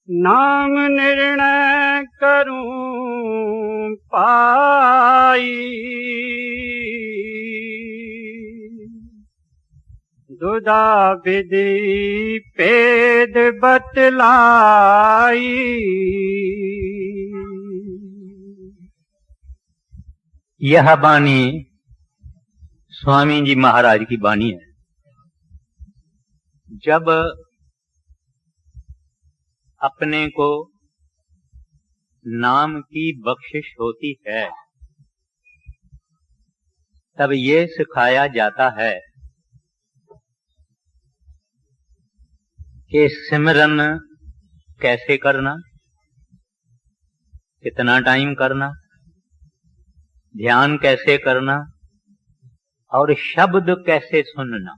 नाम निर्णय करूं पाई, दुधा विधि पेद बतलाई। यह वाणी स्वामी जी महाराज की वाणी है। जब अपने को नाम की बख्शिश होती है तब ये सिखाया जाता है कि सिमरन कैसे करना, कितना टाइम करना, ध्यान कैसे करना और शब्द कैसे सुनना।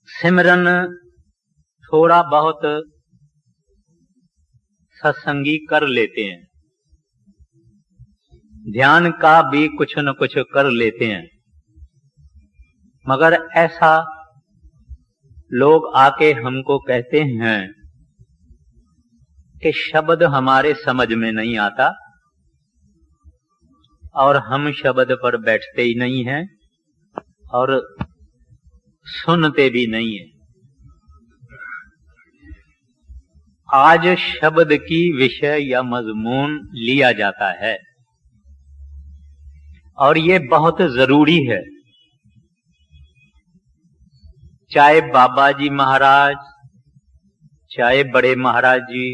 सिमरन थोड़ा बहुत सत्संगी कर लेते हैं, ध्यान का भी कुछ न कुछ कर लेते हैं, मगर ऐसा लोग आके हमको कहते हैं कि शब्द हमारे समझ में नहीं आता और हम शब्द पर बैठते ही नहीं हैं और सुनते भी नहीं है। आज शब्द की विषय या मजमून लिया जाता है और ये बहुत जरूरी है। चाहे बाबा जी महाराज, चाहे बड़े महाराज जी,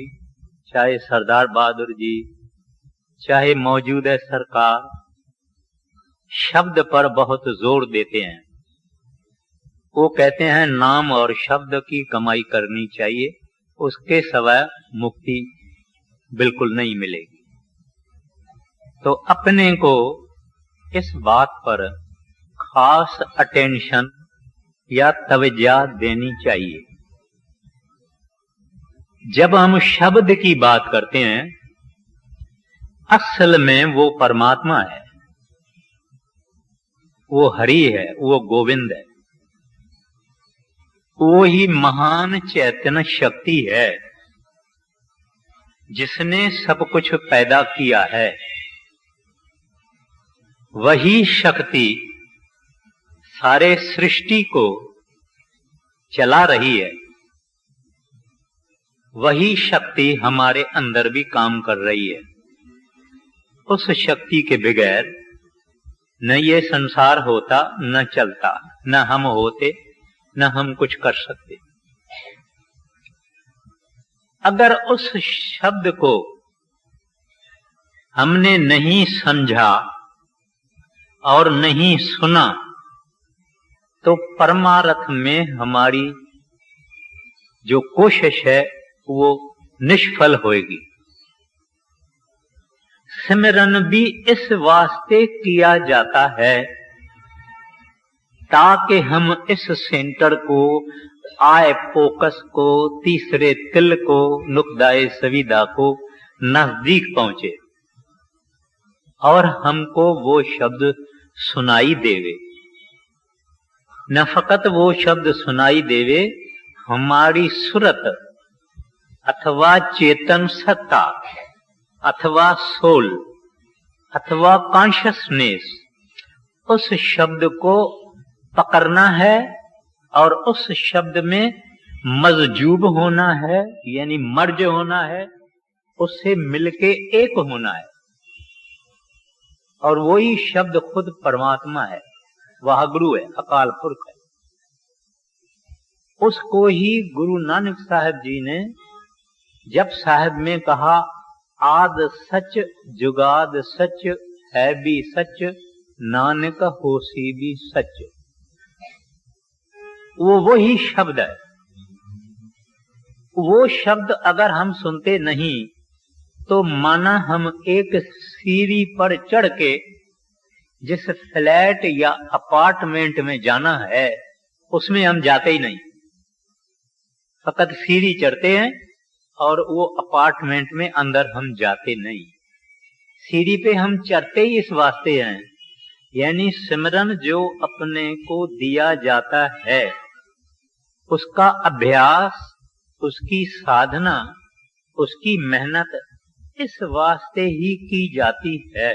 चाहे सरदार बहादुर जी, चाहे मौजूद है सरकार, शब्द पर बहुत जोर देते हैं। वो कहते हैं नाम और शब्द की कमाई करनी चाहिए, उसके सिवाय मुक्ति बिल्कुल नहीं मिलेगी। तो अपने को इस बात पर खास अटेंशन या तवज्जो देनी चाहिए। जब हम शब्द की बात करते हैं, असल में वो परमात्मा है, वो हरि है, वो गोविंद है, वो ही महान चैतन्य शक्ति है जिसने सब कुछ पैदा किया है। वही शक्ति सारे सृष्टि को चला रही है, वही शक्ति हमारे अंदर भी काम कर रही है। उस शक्ति के बगैर न ये संसार होता, न चलता, न हम होते, न हम कुछ कर सकते। अगर उस शब्द को हमने नहीं समझा और नहीं सुना तो परमार्थ में हमारी जो कोशिश है वो निष्फल होगी। सिमरन भी इस वास्ते किया जाता है ताकि हम इस सेंटर को, आय फोकस को, तीसरे तिल को, नुक्ताए सविदा को नजदीक पहुंचे और हमको वो शब्द सुनाई देवे। न फकत वो शब्द सुनाई देवे, हमारी सुरत अथवा चेतन सत्ता अथवा सोल अथवा कॉन्शियसनेस उस शब्द को पकड़ना है और उस शब्द में मजजूब होना है, यानी मर्ज होना है, उससे मिलके एक होना है। और वही शब्द खुद परमात्मा है, वह गुरु है, अकाल पुरख है। उसको ही गुरु नानक साहब जी ने जब साहब में कहा आद सच जुगाद सच है भी सच नानक होसी भी सच, वो वही शब्द है। वो शब्द अगर हम सुनते नहीं तो माना हम एक सीढ़ी पर चढ़ के जिस फ्लैट या अपार्टमेंट में जाना है उसमें हम जाते ही नहीं, फकत सीढ़ी चढ़ते हैं और वो अपार्टमेंट में अंदर हम जाते नहीं। सीढ़ी पे हम चढ़ते ही इस वास्ते हैं, यानी सिमरन जो अपने को दिया जाता है उसका अभ्यास, उसकी साधना, उसकी मेहनत इस वास्ते ही की जाती है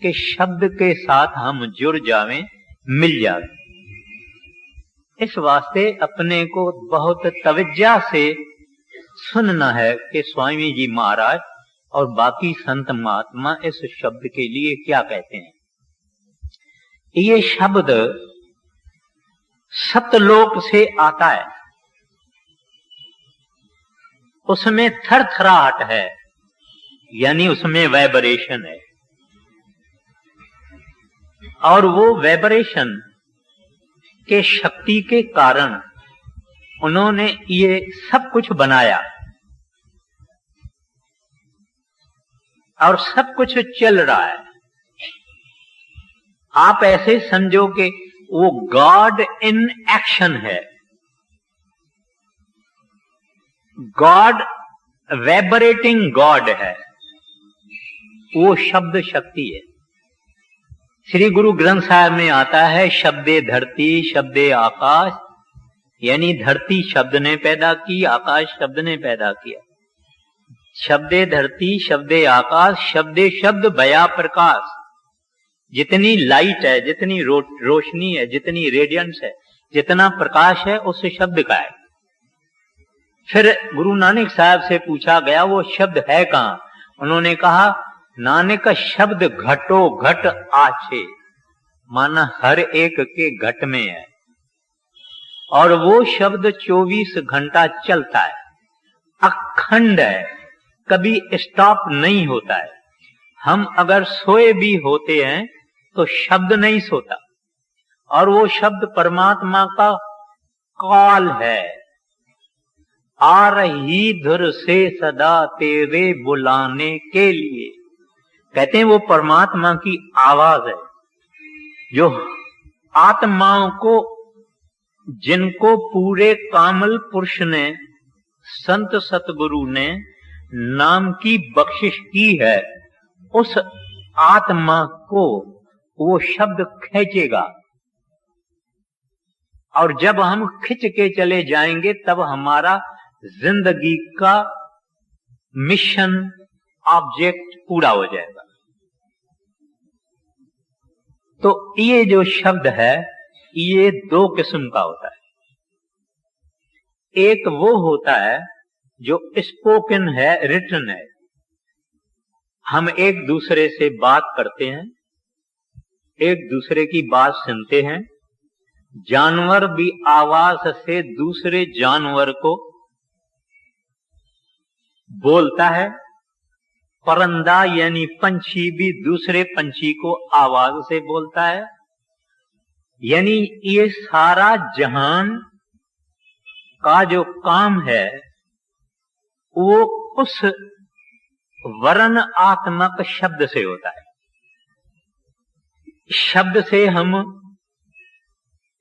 कि शब्द के साथ हम जुड़ जावें, मिल जावें। इस वास्ते अपने को बहुत तवज्जो से सुनना है कि स्वामी जी महाराज और बाकी संत महात्मा इस शब्द के लिए क्या कहते हैं। ये शब्द सतलोक से आता है, उसमें थरथराहट है, यानी उसमें वाइब्रेशन है, और वो वाइब्रेशन के शक्ति के कारण उन्होंने ये सब कुछ बनाया और सब कुछ चल रहा है। आप ऐसे समझो कि वो गॉड इन एक्शन है, गॉड वाइब्रेटिंग गॉड है, वो शब्द शक्ति है। श्री गुरु ग्रंथ साहिब में आता है शब्दे धरती शब्दे आकाश, यानी धरती शब्द ने पैदा की, आकाश शब्द ने पैदा किया। शब्दे धरती शब्दे आकाश, शब्दे शब्द भया प्रकाश। जितनी लाइट है, जितनी रोशनी है, जितनी रेडियंस है, जितना प्रकाश है, उस शब्द का है। फिर गुरु नानक साहब से पूछा गया वो शब्द है कहां? उन्होंने कहा नानक शब्द घटो घट आछे, माना हर एक के घट में है, और वो शब्द 24 घंटा चलता है, अखंड है, कभी स्टॉप नहीं होता है। हम अगर सोए भी होते हैं तो शब्द नहीं सोता, और वो शब्द परमात्मा का कॉल है। आ रही धुर से सदा तेरे बुलाने के लिए, कहते हैं वो परमात्मा की आवाज है जो आत्माओं को, जिनको पूरे कामल पुरुष ने, संत सतगुरु ने नाम की बख्शिश की है, उस आत्मा को वो शब्द खींचेगा। और जब हम खिंच के चले जाएंगे तब हमारा जिंदगी का मिशन, ऑब्जेक्ट पूरा हो जाएगा। तो ये जो शब्द है ये दो किस्म का होता है। एक वो होता है जो स्पोकन है, रिटन है, हम एक दूसरे से बात करते हैं, एक दूसरे की बात सुनते हैं। जानवर भी आवाज से दूसरे जानवर को बोलता है, परिंदा यानी पंछी भी दूसरे पंछी को आवाज से बोलता है। यानी ये सारा जहान का जो काम है वो उस वर्ण आत्मक शब्द से होता है। शब्द से हम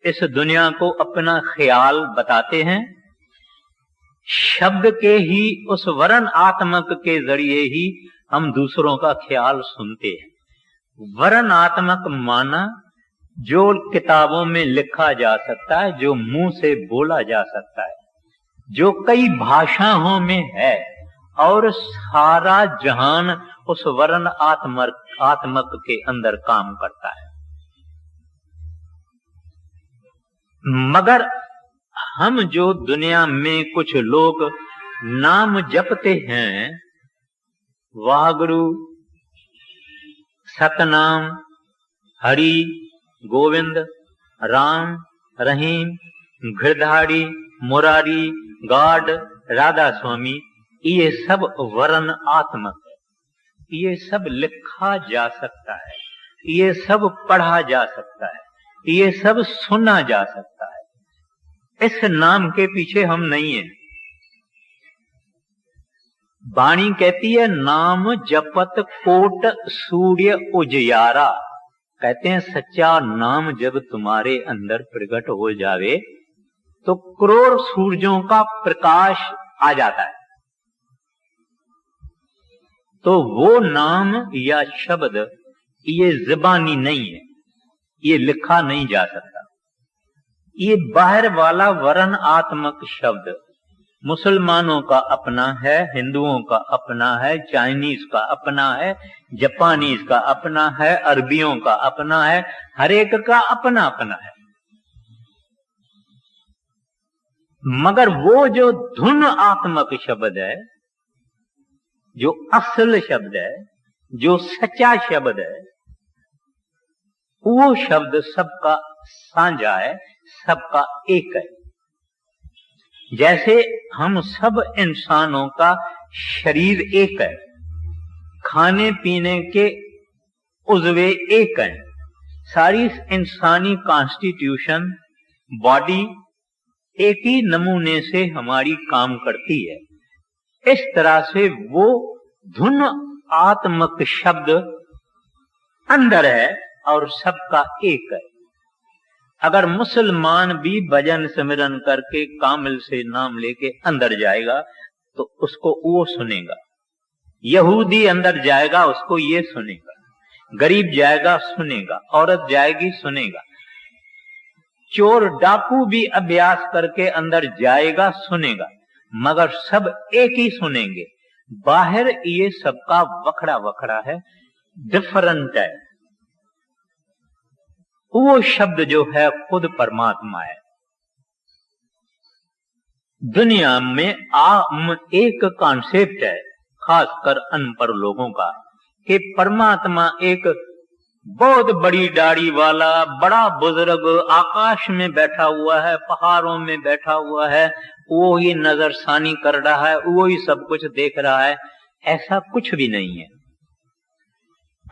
इस दुनिया को अपना ख्याल बताते हैं, शब्द के ही उस वर्ण आत्मक के जरिए ही हम दूसरों का ख्याल सुनते हैं। वर्ण आत्मक माना जो किताबों में लिखा जा सकता है, जो मुंह से बोला जा सकता है, जो कई भाषाओं में है, और सारा जहान उस वर्ण आत्मक के अंदर काम करता है। मगर हम जो दुनिया में कुछ लोग नाम जपते हैं, वाहगुरु, सतनाम, हरि, गोविंद, राम, रहीम, गिरधारी, मुरारी, गॉड, राधा स्वामी, ये सब वर्ण आत्मक है। ये सब लिखा जा सकता है, ये सब पढ़ा जा सकता है, ये सब सुना जा सकता है। इस नाम के पीछे हम नहीं हैं। वाणी कहती है नाम जपत कोट सूर्य उजियारा, कहते हैं सच्चा नाम जब तुम्हारे अंदर प्रकट हो जावे तो करोड़ सूरजों का प्रकाश आ जाता है। तो वो नाम या शब्द ये ज़बानी नहीं है, ये लिखा नहीं जा सकता, ये बाहर वाला वर्णात्मक शब्द मुसलमानों का अपना है, हिंदुओं का अपना है, चाइनीज का अपना है, जापानीज का अपना है, अरबियों का अपना है, हर एक का अपना अपना है। मगर वो जो धुन आत्मक शब्द है, जो असल शब्द है, जो सच्चा शब्द है, वो शब्द सबका साझा है, सबका एक है। जैसे हम सब इंसानों का शरीर एक है, खाने पीने के उज़्वे एक हैं, सारी इंसानी कॉन्स्टिट्यूशन बॉडी एक ही नमूने से हमारी काम करती है। इस तरह से वो धुन आत्मक शब्द अंदर है और सबका एक है। अगर मुसलमान भी भजन सिमरन करके कामिल से नाम लेके अंदर जाएगा तो उसको वो सुनेगा, यहूदी अंदर जाएगा उसको ये सुनेगा, गरीब जाएगा सुनेगा, औरत जाएगी सुनेगा, चोर डाकू भी अभ्यास करके अंदर जाएगा सुनेगा, मगर सब एक ही सुनेंगे। बाहर ये सबका वखड़ा वखड़ा है, डिफरेंट है। वो शब्द जो है खुद परमात्मा है। दुनिया में एक कॉन्सेप्ट है, खासकर अनपढ़ लोगों का, कि परमात्मा एक बहुत बड़ी दाढ़ी वाला बड़ा बुजुर्ग आकाश में बैठा हुआ है, पहाड़ों में बैठा हुआ है, वो ही नजरसानी कर रहा है, वो ही सब कुछ देख रहा है। ऐसा कुछ भी नहीं है।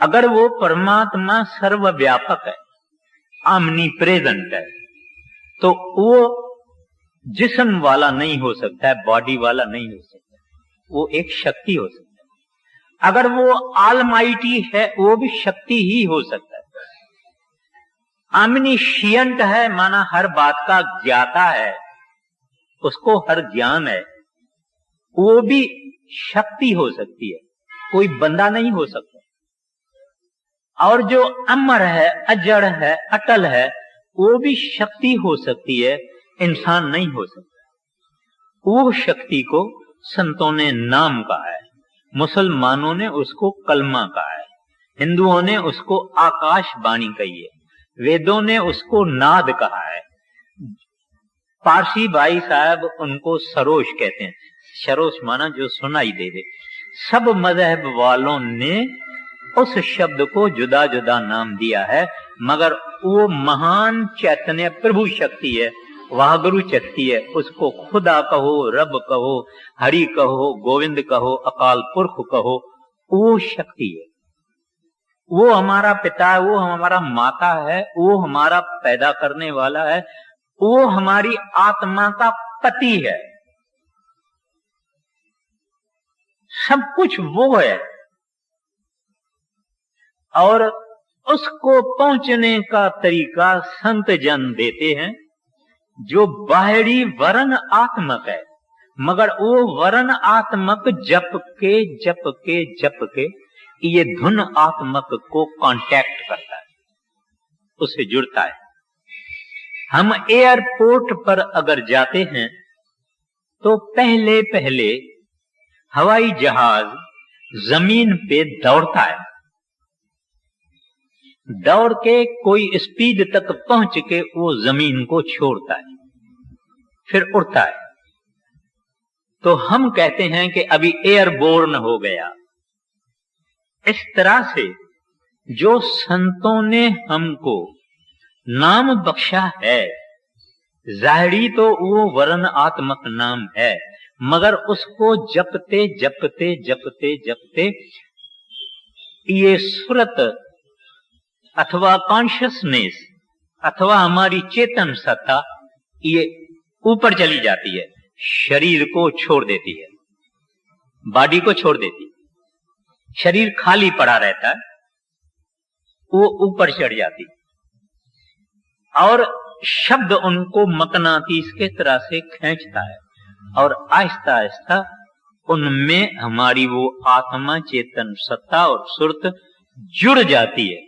अगर वो परमात्मा सर्वव्यापक है, आमनी प्रेजेंट है, तो वो जिस्म वाला नहीं हो सकता है, बॉडी वाला नहीं हो सकता, वो एक शक्ति हो सकता है। अगर वो ऑलमाइटी है, वो भी शक्ति ही हो सकता है। ऑमनिशिएंट है, माना हर बात का ज्ञाता है, उसको हर ज्ञान है, वो भी शक्ति हो सकती है, कोई बंदा नहीं हो सकता। और जो अमर है, अजड़ है, अटल है, वो भी शक्ति हो सकती है, इंसान नहीं हो सकता। वो शक्ति को संतों ने नाम कहा है, मुसलमानों ने उसको कलमा कहा है, हिंदुओं ने उसको आकाशवाणी कही है, वेदों ने उसको नाद कहा है, पारसी भाई साहब उनको सरोश कहते हैं। सरोश माना जो सुनाई दे दे। सब मजहब वालों ने उस शब्द को जुदा जुदा नाम दिया है, मगर वो महान चैतन्य प्रभु शक्ति है, वाहगुरु शक्ति है। उसको खुदा कहो, रब कहो, हरि कहो, गोविंद कहो, अकाल पुरख कहो, वो शक्ति है। वो हमारा पिता है, वो हमारा माता है, वो हमारा पैदा करने वाला है, वो हमारी आत्मा का पति है। सब कुछ वो है। और उसको पहुंचने का तरीका संत जन देते हैं, जो बाहरी वर्ण आत्मक है, मगर वो वर्ण आत्मक जप के ये धुन आत्मक को कांटेक्ट करता है, उससे जुड़ता है। हम एयरपोर्ट पर अगर जाते हैं तो पहले पहले हवाई जहाज जमीन पे दौड़ता है, दौड़ के कोई स्पीड तक पहुंच के वो जमीन को छोड़ता है, फिर उड़ता है। तो हम कहते हैं कि अभी एयरबोर्न हो गया। इस तरह से जो संतों ने हमको नाम बख्शा है, जाहिरी तो वो वर्ण आत्मक नाम है, मगर उसको जपते जपते जपते जपते ये सुरत अथवा कॉन्शियसनेस अथवा हमारी चेतन सत्ता ये ऊपर चली जाती है, शरीर को छोड़ देती है, बॉडी को छोड़ देती है। शरीर खाली पड़ा रहता है, वो ऊपर चढ़ जाती और शब्द उनको मकनातीस के तरह से खींचता है और आहिस्ता आहिस्ता उनमें हमारी वो आत्मा चेतन सत्ता और सुरत जुड़ जाती है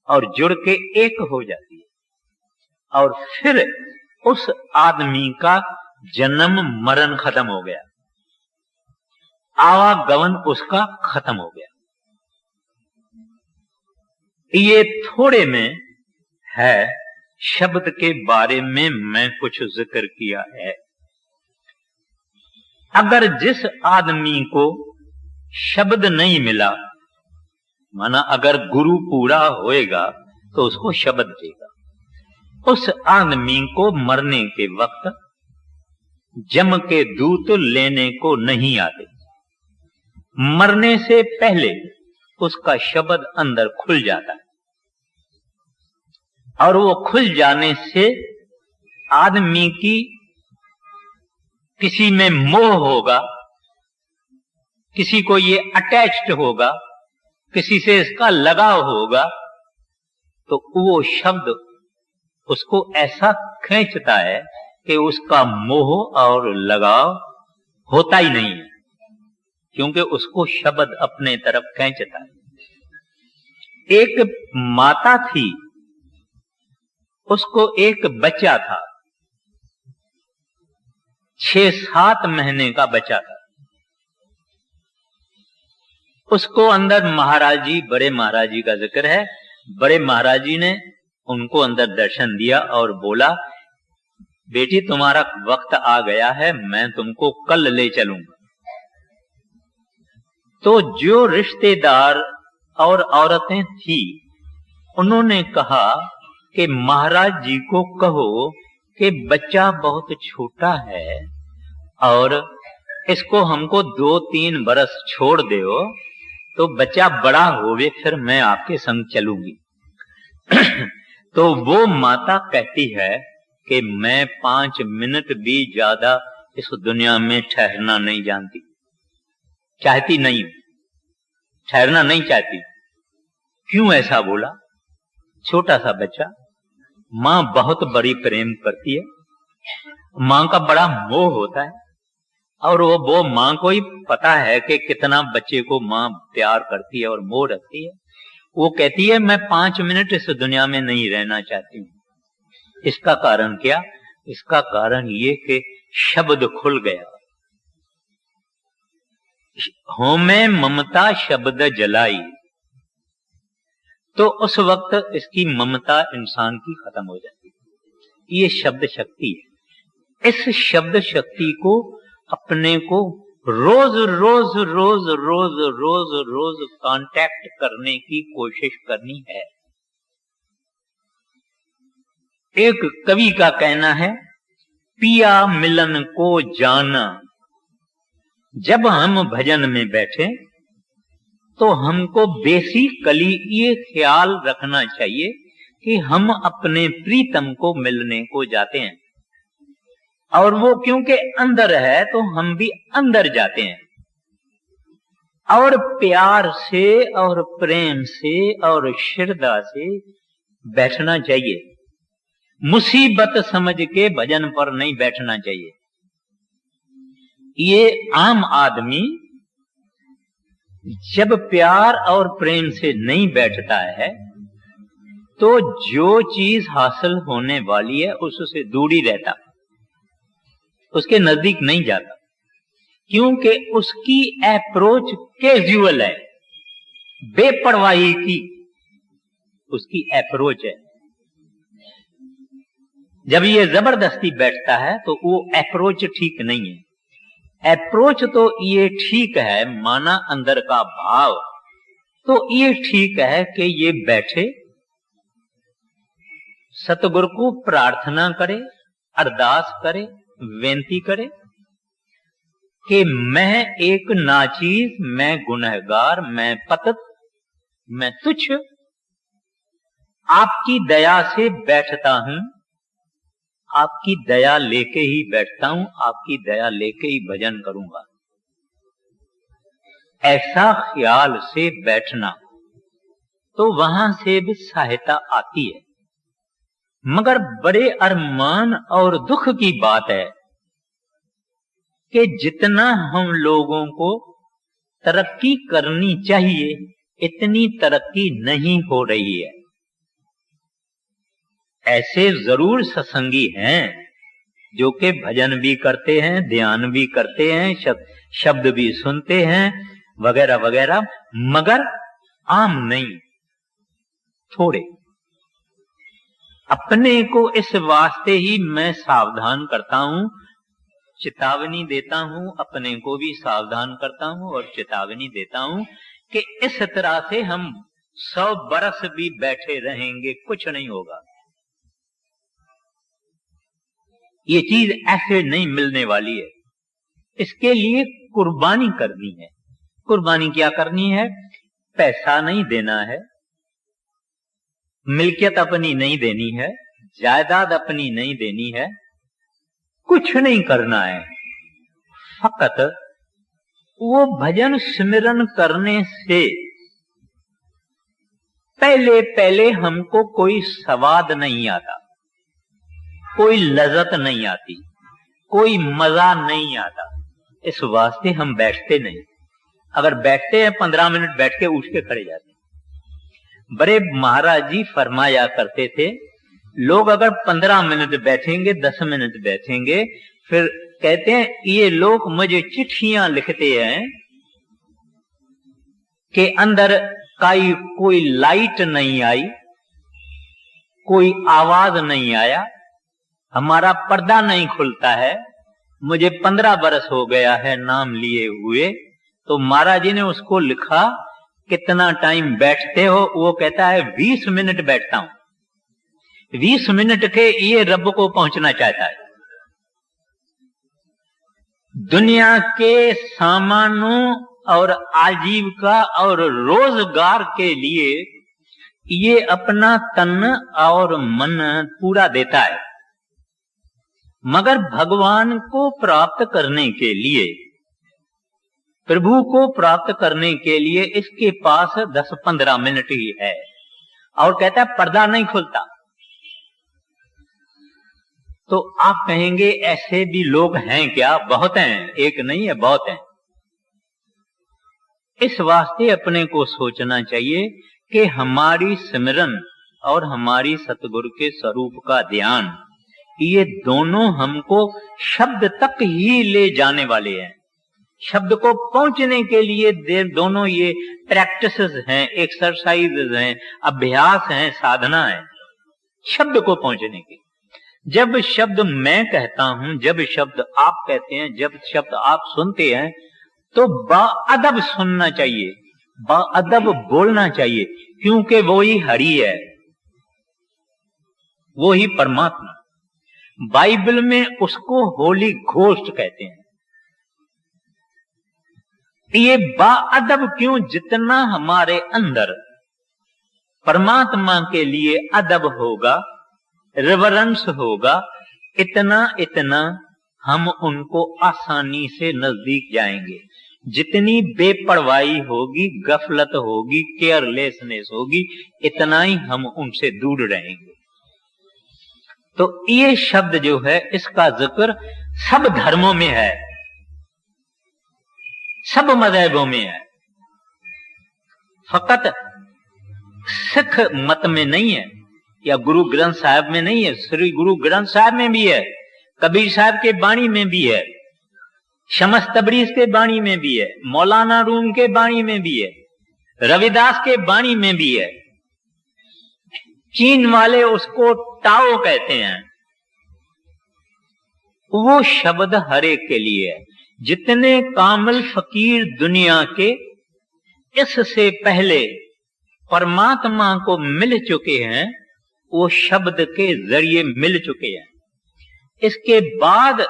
और जुड़ के एक हो जाती है। और फिर उस आदमी का जन्म मरण खत्म हो गया, आवागमन उसका खत्म हो गया। ये थोड़े में है, शब्द के बारे में मैं कुछ जिक्र किया है। अगर जिस आदमी को शब्द नहीं मिला, माना अगर गुरु पूरा होएगा तो उसको शब्द देगा, उस आदमी को मरने के वक्त जम के दूत लेने को नहीं आते। मरने से पहले उसका शब्द अंदर खुल जाता है, और वो खुल जाने से आदमी की किसी में मोह होगा, किसी को ये अटैच्ड होगा, किसी से इसका लगाव होगा, तो वो शब्द उसको ऐसा खींचता है कि उसका मोह और लगाव होता ही नहीं है, क्योंकि उसको शब्द अपने तरफ खींचता है। एक माता थी, उसको एक बच्चा था, 6-7 महीने का बच्चा था। उसको अंदर महाराज जी, बड़े महाराज जी का जिक्र है, बड़े महाराज जी ने उनको अंदर दर्शन दिया और बोला, बेटी तुम्हारा वक्त आ गया है, मैं तुमको कल ले चलूंगा। तो जो रिश्तेदार और औरतें थी, उन्होंने कहा कि महाराज जी को कहो कि बच्चा बहुत छोटा है और इसको हमको 2-3 बरस छोड़ दो, तो बच्चा बड़ा होवे फिर मैं आपके संग चलूंगी। तो वो माता कहती है कि मैं 5 मिनट भी ज्यादा इस दुनिया में ठहरना नहीं जानती, चाहती नहीं, ठहरना नहीं चाहती। क्यों ऐसा बोला? छोटा सा बच्चा, मां बहुत बड़ी प्रेम करती है, मां का बड़ा मोह होता है, और वो मां को ही पता है कि कितना बच्चे को मां प्यार करती है और मोह रखती है। वो कहती है मैं 5 मिनट इस दुनिया में नहीं रहना चाहती हूं। इसका कारण क्या? इसका कारण ये कि शब्द खुल गया। होमे ममता शब्द जलाई, तो उस वक्त इसकी ममता इंसान की खत्म हो जाती है। ये शब्द शक्ति है। इस शब्द शक्ति को अपने को रोज रोज रोज रोज रोज रोज कांटेक्ट करने की कोशिश करनी है। एक कवि का कहना है, पिया मिलन को जाना। जब हम भजन में बैठे तो हमको बेसिकली ये ख्याल रखना चाहिए कि हम अपने प्रीतम को मिलने को जाते हैं, और वो क्योंकि अंदर है तो हम भी अंदर जाते हैं, और प्यार से और प्रेम से और श्रद्धा से बैठना चाहिए। मुसीबत समझ के भजन पर नहीं बैठना चाहिए। ये आम आदमी जब प्यार और प्रेम से नहीं बैठता है तो जो चीज हासिल होने वाली है उससे दूर ही रहता, उसके नजदीक नहीं जाता, क्योंकि उसकी अप्रोच कैजुअल है, बेपरवाही की उसकी अप्रोच है। जब ये जबरदस्ती बैठता है तो वो अप्रोच ठीक नहीं है। अप्रोच तो ये ठीक है, माना अंदर का भाव तो ये ठीक है कि ये बैठे, सतगुरु को प्रार्थना करे, अरदास करे, बेनती करे कि मैं एक नाचीज, मैं गुनहगार, मैं पतित, मैं तुच्छ, आपकी दया से बैठता हूं, आपकी दया लेके ही बैठता हूं, आपकी दया लेके ही भजन करूंगा। ऐसा ख्याल से बैठना तो वहां से भी सहायता आती है। मगर बड़े अरमान और दुख की बात है कि जितना हम लोगों को तरक्की करनी चाहिए इतनी तरक्की नहीं हो रही है। ऐसे जरूर सत्संगी हैं जो कि भजन भी करते हैं, ध्यान भी करते हैं, शब्द भी सुनते हैं वगैरह वगैरह, मगर आम नहीं, थोड़े। अपने को इस वास्ते ही मैं सावधान करता हूं, चेतावनी देता हूं, अपने को भी सावधान करता हूं और चेतावनी देता हूं कि इस तरह से हम 100 बरस भी बैठे रहेंगे, कुछ नहीं होगा। ये चीज ऐसे नहीं मिलने वाली है। इसके लिए कुर्बानी करनी है। कुर्बानी क्या करनी है? पैसा नहीं देना है, मिल्कियत अपनी नहीं देनी है, जायदाद अपनी नहीं देनी है, कुछ नहीं करना है। फकत वो भजन सिमरन करने से पहले पहले हमको कोई स्वाद नहीं आता, कोई लज्जत नहीं आती, कोई मजा नहीं आता। इस वास्ते हम बैठते नहीं। अगर बैठते हैं 15 मिनट बैठ के उठ के खड़े जाते हैं। बड़े महाराज जी फरमाया करते थे, लोग अगर 15 मिनट बैठेंगे, 10 मिनट बैठेंगे, फिर कहते हैं ये लोग मुझे चिट्ठियां लिखते हैं कि अंदर कोई लाइट नहीं आई, कोई आवाज नहीं आया, हमारा पर्दा नहीं खुलता है। मुझे 15 बरस हो गया है नाम लिए हुए। तो महाराज जी ने उसको लिखा, कितना टाइम बैठते हो? वो कहता है 20 मिनट बैठता हूं। 20 मिनट के ये रब को पहुंचना चाहता है। दुनिया के सामानों और आजीविका और रोजगार के लिए ये अपना तन और मन पूरा देता है, मगर भगवान को प्राप्त करने के लिए, प्रभु को प्राप्त करने के लिए इसके पास 10-15 मिनट ही है। और कहता है पर्दा नहीं खुलता। तो आप कहेंगे ऐसे भी लोग हैं क्या? बहुत हैं, एक नहीं है, बहुत हैं। इस वास्ते अपने को सोचना चाहिए कि हमारी सिमरन और हमारी सतगुरु के स्वरूप का ध्यान, ये दोनों हमको शब्द तक ही ले जाने वाले हैं। शब्द को पहुंचने के लिए दोनों ये प्रैक्टिसेस हैं, एक्सरसाइजेस हैं, अभ्यास हैं, साधना है शब्द को पहुंचने की। जब शब्द मैं कहता हूं, जब शब्द आप कहते हैं, जब शब्द आप सुनते हैं, तो बाअदब सुनना चाहिए, बाअदब बोलना चाहिए, क्योंकि वो ही हरि है, वो ही परमात्मा। बाइबल में उसको होली घोस्ट कहते हैं। ये बाअदब क्यों? जितना हमारे अंदर परमात्मा के लिए अदब होगा, रिवरेंस होगा, इतना इतना हम उनको आसानी से नजदीक जाएंगे। जितनी बेपरवाही होगी, गफलत होगी, केयरलेसनेस होगी, इतना ही हम उनसे दूर रहेंगे। तो ये शब्द जो है, इसका जिक्र सब धर्मों में है, सब मजहबों में है, फकत सिख मत में नहीं है या गुरु ग्रंथ साहब में नहीं है। श्री गुरु ग्रंथ साहब में भी है, कबीर साहब के बाणी में भी है, शमस तबरीज के बाणी में भी है, मौलाना रूम के बाणी में भी है, रविदास के बाणी में भी है। चीन वाले उसको टाओ कहते हैं। वो शब्द हर एक के लिए है। जितने कामिल फकीर दुनिया के इससे पहले परमात्मा को मिल चुके हैं, वो शब्द के जरिए मिल चुके हैं। इसके बाद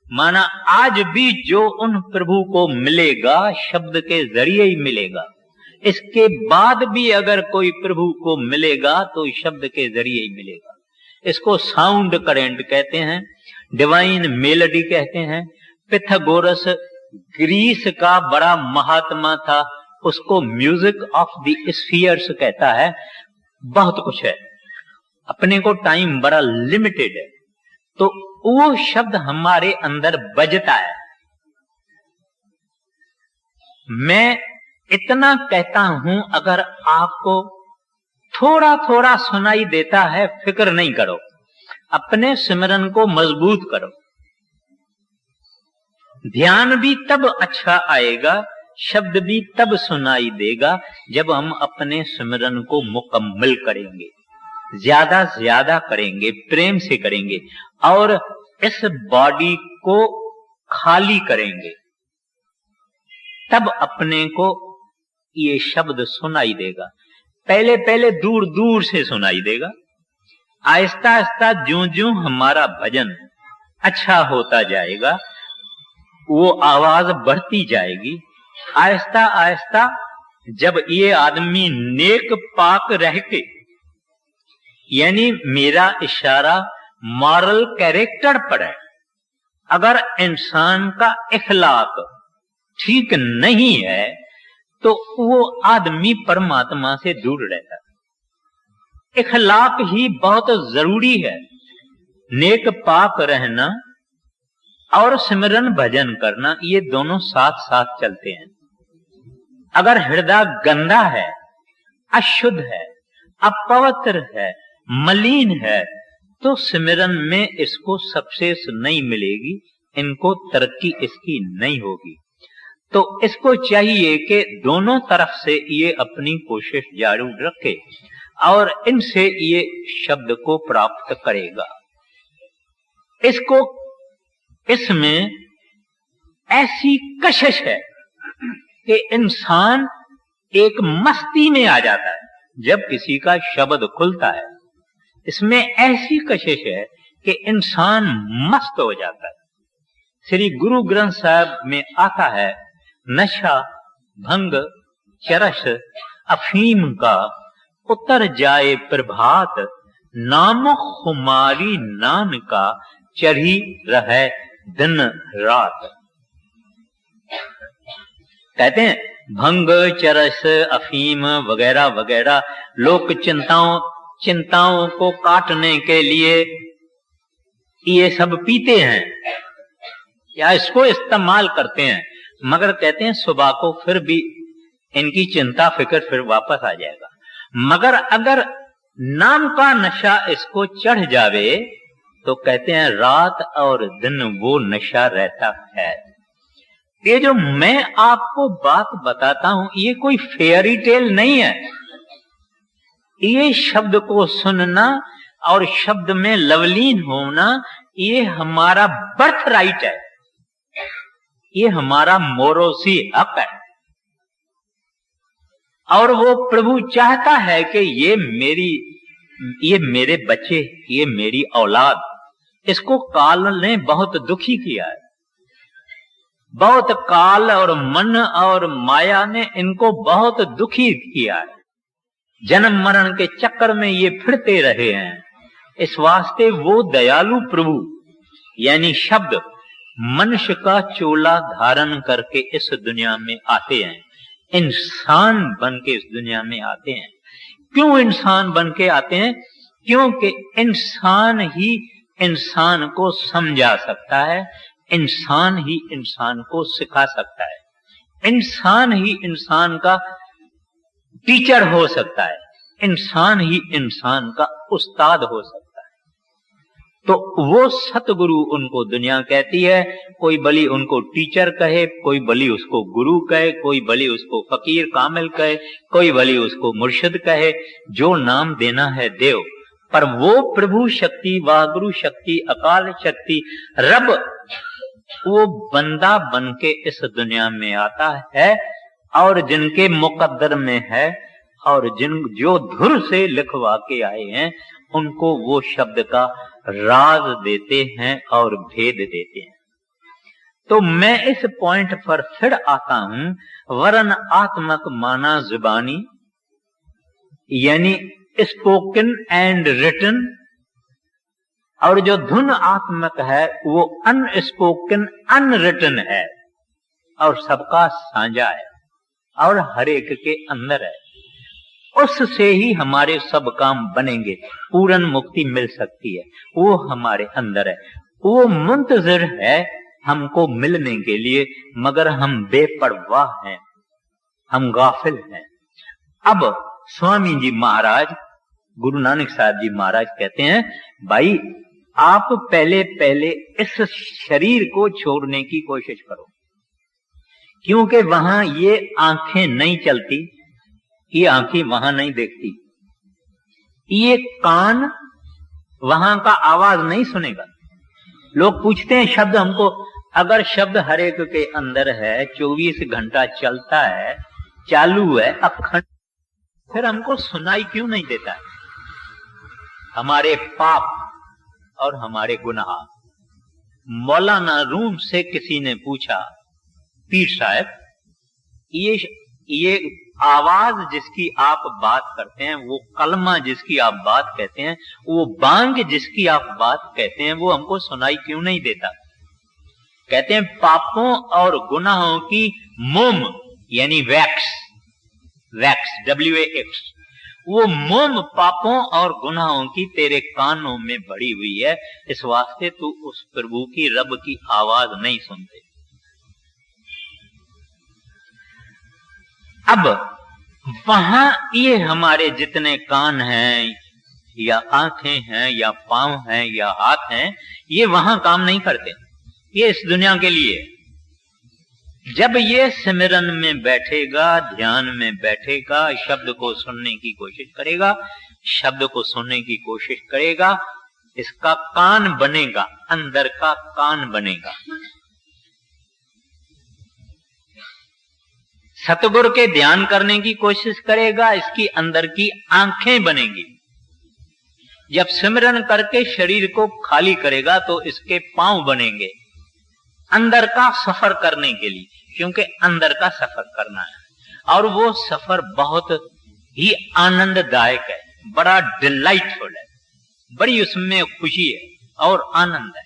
माना आज भी जो उन प्रभु को मिलेगा, शब्द के जरिए ही मिलेगा। इसके बाद भी अगर कोई प्रभु को मिलेगा तो शब्द के जरिए ही मिलेगा। इसको साउंड करेंट कहते हैं, डिवाइन मेलोडी कहते हैं। पिथागोरस ग्रीस का बड़ा महात्मा था, उसको म्यूजिक ऑफ द स्फीयर्स कहता है। बहुत कुछ है, अपने को टाइम बड़ा लिमिटेड है, तो वो शब्द हमारे अंदर बजता है। मैं इतना कहता हूं, अगर आपको थोड़ा थोड़ा सुनाई देता है, फिक्र नहीं करो, अपने सिमरन को मजबूत करो। ध्यान भी तब अच्छा आएगा, शब्द भी तब सुनाई देगा जब हम अपने सिमरन को मुकम्मल करेंगे, ज्यादा से ज्यादा करेंगे, प्रेम से करेंगे और इस बॉडी को खाली करेंगे, तब अपने को ये शब्द सुनाई देगा। पहले पहले दूर दूर से सुनाई देगा, आहिस्ता आहिस्ता ज्यों ज्यों हमारा भजन अच्छा होता जाएगा वो आवाज बढ़ती जाएगी। आहिस्ता आहिस्ता जब ये आदमी नेक पाक रह के, यानी मेरा इशारा मॉरल कैरेक्टर पर है, अगर इंसान का इखलाक ठीक नहीं है तो वो आदमी परमात्मा से दूर रहता है। इखलाक ही बहुत जरूरी है। नेक पाक रहना और सिमरन भजन करना, ये दोनों साथ साथ चलते हैं। अगर हृदय गंदा है, अशुद्ध है, अपवित्र है, मलिन है, तो सिमरन में इसको सक्सेस नहीं मिलेगी, इनको तरक्की इसकी नहीं होगी। तो इसको चाहिए कि दोनों तरफ से ये अपनी कोशिश जारी रखे और इनसे ये शब्द को प्राप्त करेगा। इसमें ऐसी कशिश है कि इंसान एक मस्ती में आ जाता है जब किसी का शब्द खुलता है। इसमें ऐसी कशिश है कि इंसान मस्त हो जाता है। श्री गुरु ग्रंथ साहब में आता है, नशा भंग चरस अफीम का उतर जाए प्रभात, नाम खुमारी नान का चढ़ी रहे दिन रात। कहते हैं भंग चरस अफीम वगैरह वगैरह लोग चिंताओं को काटने के लिए ये सब पीते हैं या इसको इस्तेमाल करते हैं, मगर कहते हैं सुबह को फिर भी इनकी चिंता फिक्र फिर वापस आ जाएगा। मगर अगर नाम का नशा इसको चढ़ जावे तो कहते हैं रात और दिन वो नशा रहता है। ये जो मैं आपको बात बताता हूं ये कोई फेयरी टेल नहीं है। ये शब्द को सुनना और शब्द में लवलीन होना ये हमारा बर्थ राइट है, ये हमारा मोरोसी हक है। और वो प्रभु चाहता है कि ये मेरे बच्चे, ये मेरी औलाद, इसको काल ने बहुत दुखी किया है। बहुत काल और मन और माया ने इनको बहुत दुखी किया है। जन्म मरण के चक्कर में ये फिरते रहे हैं। इस वास्ते वो दयालु प्रभु यानी शब्द मनुष्य का चोला धारण करके इस दुनिया में आते हैं, इंसान बन के इस दुनिया में आते हैं। क्यों इंसान बन के आते हैं? क्योंकि इंसान ही इंसान को समझा सकता है, इंसान ही इंसान को सिखा सकता है, इंसान ही इंसान का टीचर हो सकता है, इंसान ही इंसान का उस्ताद हो सकता है। तो वो सतगुरु उनको दुनिया कहती है। कोई भली उनको टीचर कहे, कोई भली उसको गुरु कहे, कोई भली उसको फकीर कामिल कहे, कोई भली उसको मुर्शिद कहे, जो नाम देना है देव। पर वो प्रभु शक्ति, वाहगुरु शक्ति, अकाल शक्ति, रब, वो बंदा बन के इस दुनिया में आता है और जिनके मुकद्दर में है और जो धुर से लिखवा के आए हैं उनको वो शब्द का राज देते हैं और भेद देते हैं। तो मैं इस पॉइंट पर फिर आता हूं, वरन आत्मक माना जुबानी यानी स्पोकन एंड रिटन, और जो धुन आत्मक है वो अनस्पोकन अनरिटन है और सबका साझा है और हर एक के अंदर है। उससे ही हमारे सब काम बनेंगे, पूर्ण मुक्ति मिल सकती है, वो हमारे अंदर है। वो मुंतजिर है हमको मिलने के लिए, मगर हम बेपरवाह हैं, हम गाफिल हैं। अब स्वामी जी महाराज, गुरु नानक साहब जी महाराज कहते हैं, भाई आप पहले पहले इस शरीर को छोड़ने की कोशिश करो, क्योंकि वहां ये आंखें नहीं चलती, ये आंखें वहां नहीं देखती, ये कान वहां का आवाज नहीं सुनेगा। लोग पूछते हैं शब्द हमको, अगर शब्द हर एक के अंदर है, 24 घंटा चलता है, चालू है, अखंड, फिर हमको सुनाई क्यों नहीं देता है? हमारे पाप और हमारे गुनाह। मौलाना रूम से किसी ने पूछा, पीर साहब, ये आवाज जिसकी आप बात करते हैं, वो कलमा जिसकी आप बात कहते हैं, वो बांग जिसकी आप बात कहते हैं, वो हमको सुनाई क्यों नहीं देता? कहते हैं पापों और गुनाहों की मोम यानी वैक्स, WAX, वो मोम पापों और गुनाहों की तेरे कानों में भरी हुई है, इस वास्ते तू उस प्रभु की, रब की आवाज नहीं सुनते। अब वहां ये हमारे जितने कान हैं या आंखें हैं या पांव हैं या हाथ हैं, ये वहां काम नहीं करते, ये इस दुनिया के लिए। जब ये सिमरन में बैठेगा, ध्यान में बैठेगा, शब्द को सुनने की कोशिश करेगा, शब्द को सुनने की कोशिश करेगा, इसका कान बनेगा, अंदर का कान बनेगा। सतगुरु के ध्यान करने की कोशिश करेगा, इसकी अंदर की आंखें बनेंगी। जब सिमरन करके शरीर को खाली करेगा तो इसके पांव बनेंगे, अंदर का सफर करने के लिए, क्योंकि अंदर का सफर करना है। और वो सफर बहुत ही आनंददायक है, बड़ा डिलाइटफुल है, बड़ी उसमें खुशी है और आनंद है।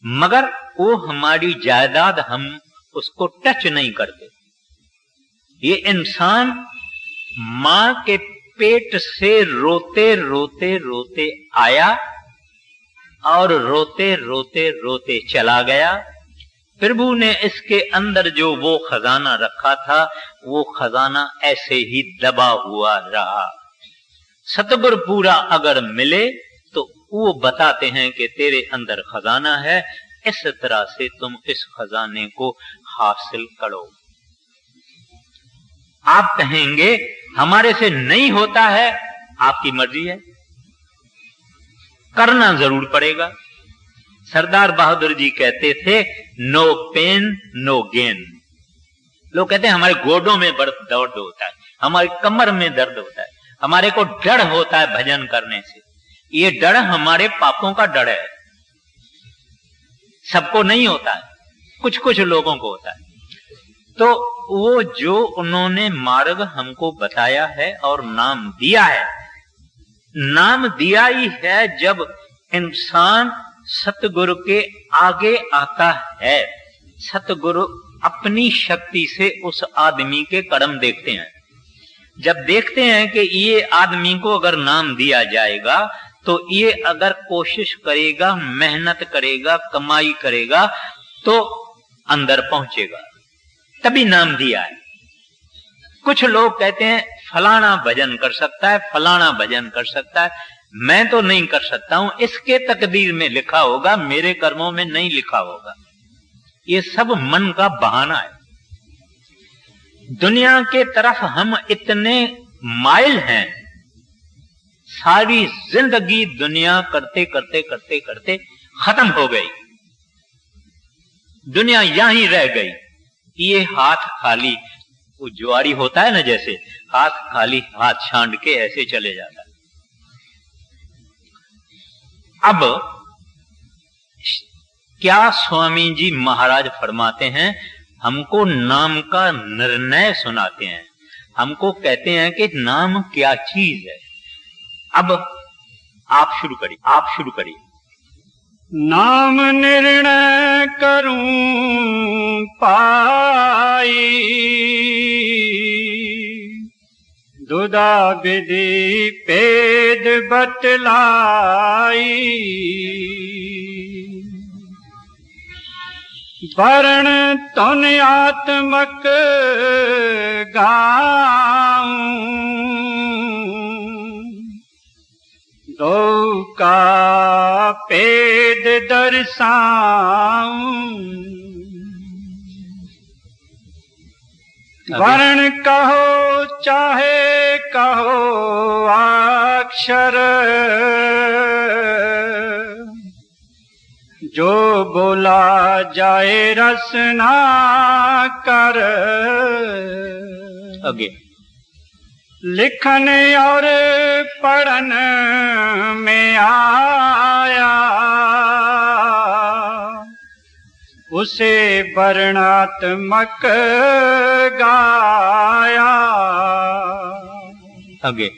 मगर वो हमारी जायदाद, हम उसको टच नहीं करते। ये इंसान मां के पेट से रोते रोते रोते आया और रोते रोते रोते चला गया। प्रभु ने इसके अंदर जो वो खजाना रखा था, वो खजाना ऐसे ही दबा हुआ रहा। सतगुरु पूरा अगर मिले तो वो बताते हैं कि तेरे अंदर खजाना है, इस तरह से तुम इस खजाने को हासिल करो। आप कहेंगे हमारे से नहीं होता है, आपकी मर्जी है, करना जरूर पड़ेगा। सरदार बहादुर जी कहते थे, नो पेन नो गेन। लोग कहते हैं हमारे गोडों में दर्द होता है, हमारी कमर में दर्द होता है, हमारे को डर होता है भजन करने से। ये डर हमारे पापों का डर है, सबको नहीं होता है, कुछ कुछ लोगों को होता है। तो वो जो उन्होंने मार्ग हमको बताया है और नाम दिया है, नाम दिया ही है जब इंसान सतगुरु के आगे आता है। सतगुरु अपनी शक्ति से उस आदमी के कर्म देखते हैं। जब देखते हैं कि ये आदमी को अगर नाम दिया जाएगा तो ये अगर कोशिश करेगा, मेहनत करेगा, कमाई करेगा तो अंदर पहुंचेगा, तभी नाम दिया है। कुछ लोग कहते हैं फलाना भजन कर सकता है, फलाना भजन कर सकता है, मैं तो नहीं कर सकता हूं, इसके तकदीर में लिखा होगा, मेरे कर्मों में नहीं लिखा होगा। ये सब मन का बहाना है। दुनिया के तरफ हम इतने माइल हैं, सारी जिंदगी दुनिया करते करते करते करते खत्म हो गई, दुनिया यहीं रह गई। ये हाथ खाली, वो ज्वारी होता है ना, जैसे हाथ खाली, हाथ छांड के ऐसे चले जाता है। अब क्या स्वामी जी महाराज फरमाते हैं, हमको नाम का निर्णय सुनाते हैं, हमको कहते हैं कि नाम क्या चीज है। अब आप शुरू करिए, आप शुरू करिए। नाम निर्णय करूं पाई, दुदा विधि पेद बतलाई, वर्ण तुन आत्मक गाऊं, दो तो का पेद दर्शाऊं। वर्ण कहो चाहे कहो अक्षर, जो बोला जाए रसना कर। आगे लिखन और पढ़न में आया, उसे वर्णात्मक गाया। आगे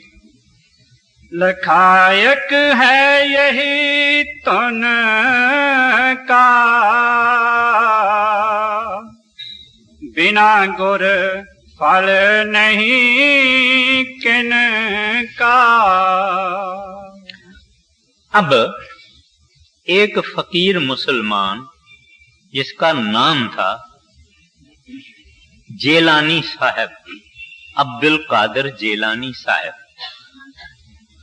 लखायक है यही तुन का, बिना गुर फल नहीं किनका। अब एक फकीर मुसलमान जिसका नाम था जेलानी साहब, अब्दुल कादिर जेलानी साहब,